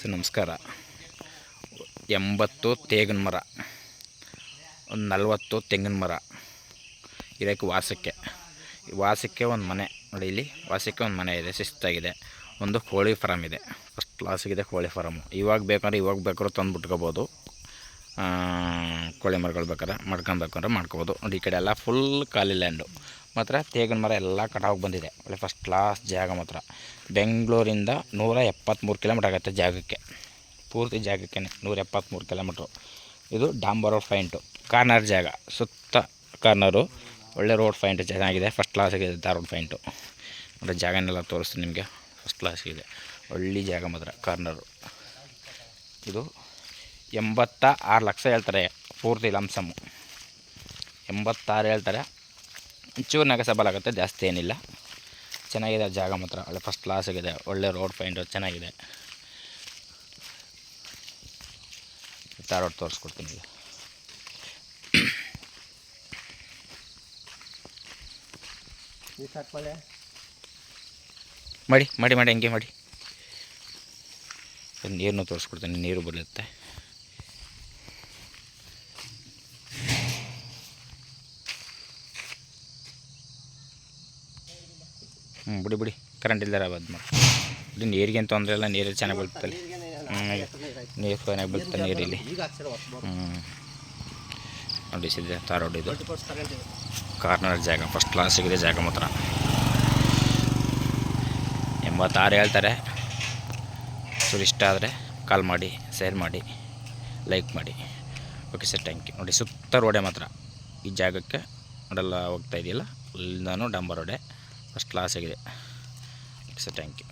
So ನಮಸ್ಕಾರ. 80 ತೇಗಿನ ಮರ, ಒಂದು 40 ತೆಂಗಿನ ಮರ ಇದಕ್ಕೆ ವಾಸಕ್ಕೆ ಒಂದು ಮನೆ ನೋಡಿ. ಇಲ್ಲಿ ವಾಸಕ್ಕೆ ಒಂದು ಮನೆ ಇದೆ, ಶಿಸ್ತಾಗಿದೆ. ಒಂದು ಕೋಳಿ ಫಾರಮ್ ಇದೆ, ಫಸ್ಟ್ ಕ್ಲಾಸಿಗಿದೆ ಕೋಳಿ ಫಾರಮು. ಇವಾಗ ಬೇಕಾದ್ರೆ ತಂದು ಬಿಟ್ಕೋಬೋದು. ಕೋಳಿ ಮರಗಳು ಬೇಕಾದ್ರೆ ಮಾಡ್ಕೊಬೇಕಂದ್ರೆ ಮಾಡ್ಕೋಬೋದು. ನೋಡಿ ಈ ಕಡೆ ಎಲ್ಲ ಫುಲ್ ಖಾಲಿ ಲ್ಯಾಂಡು. ಮಾತ್ರ ತೇಗಿನ ಮರ ಎಲ್ಲ ಕಟಾವು ಬಂದಿದೆ. ಒಳ್ಳೆ ಫಸ್ಟ್ ಕ್ಲಾಸ್ ಜಾಗ. ಮಾತ್ರ ಬೆಂಗಳೂರಿಂದ 173 ಕಿಲೋಮೀಟ್ರ್ ಆಗುತ್ತೆ ಜಾಗಕ್ಕೆ, ಪೂರ್ತಿ ಜಾಗಕ್ಕೆ 173 ಕಿಲೋಮೀಟ್ರು. ಇದು ಡಾಂಬರ್ ರೋಡ್ ಪಾಯಿಂಟು, ಕಾರ್ನರ್ ಜಾಗ, ಸುತ್ತ ಕಾರ್ನರು. ಒಳ್ಳೆ ರೋಡ್ ಪಾಯಿಂಟ್ ಚೆನ್ನಾಗಿದೆ, ಫಸ್ಟ್ ಕ್ಲಾಸಾಗಿದೆ. ರೋಡ್ ಪಾಯಿಂಟು ಅಂದರೆ ಜಾಗನೆಲ್ಲ ತೋರಿಸ್ತೀನಿ ನಿಮಗೆ. ಫಸ್ಟ್ ಕ್ಲಾಸಾಗಿದೆ, ಒಳ್ಳೆ ಜಾಗ ಮಾತ್ರ ಕಾರ್ನರು. ಇದು 86 ಲಕ್ಷ ಹೇಳ್ತಾರೆ, ಪೂರ್ತಿ ಲಂಸಮ್ಮು 86 ಹೇಳ್ತಾರೆ. ಚೂರು ನಗಸಬಲ್ ಆಗುತ್ತೆ, ಜಾಸ್ತಿ ಏನಿಲ್ಲ. ಚೆನ್ನಾಗಿದೆ ಜಾಗ ಮಾತ್ರ, ಒಳ್ಳೆ ಫಸ್ಟ್ ಕ್ಲಾಸಾಗಿದೆ. ಒಳ್ಳೆ ರೋಡ್ ಪಾಯಿಂಟು ಚೆನ್ನಾಗಿದೆ. ರೋಡ್ ತೋರಿಸ್ಕೊಡ್ತೀನಿ ಈಗ. ಮಾಡಿ ಹಂಗೆ ಮಾಡಿ. ನೀರನ್ನು ತೋರಿಸ್ಕೊಡ್ತೀನಿ, ನೀರು ಬರುತ್ತೆ. ಬಿಡಿ ಕರೆಂಟ್ ಇಲ್ದಾರ ಅದು ಮಾಡಿ. ಇಲ್ಲಿ ನೀರಿಗೇನು ತೊಂದರೆ ಇಲ್ಲ, ನೀರು ಚೆನ್ನಾಗಿ ಬೀಳ್ತಲ್ಲಿ. ನೀರು ಚೆನ್ನಾಗಿ ಬೀಳ್ತದೆ ನೀರಿಲ್ಲಿ. ನೋಡಿ ಸಿದ್ದೆ ರೋಡ್ ಇದು, ಕಾರ್ನರ್ ಜಾಗ, ಫಸ್ಟ್ ಕ್ಲಾಸ್ ಸಿಗಿದೆ ಜಾಗ ಮಾತ್ರ. 86 ಹೇಳ್ತಾರೆ. ಸೊ ಇಷ್ಟ ಆದರೆ ಕಾಲ್ ಮಾಡಿ, ಶೇರ್ ಮಾಡಿ, ಲೈಕ್ ಮಾಡಿ. Okay sir, thank you. ನೋಡಿ ಸುತ್ತ ರೋಡೆ ಮಾತ್ರ ಈ ಜಾಗಕ್ಕೆ ನೋಡೆಲ್ಲ ಹೋಗ್ತಾ ಇದೆಯಲ್ಲ, ಅಲ್ಲಿಂದನೂ ಡಾಂಬರ್ ರೋಡೆ, ಫಸ್ಟ್ ಕ್ಲಾಸ್ ಆಗಿದೆ. Okay sir, thank you.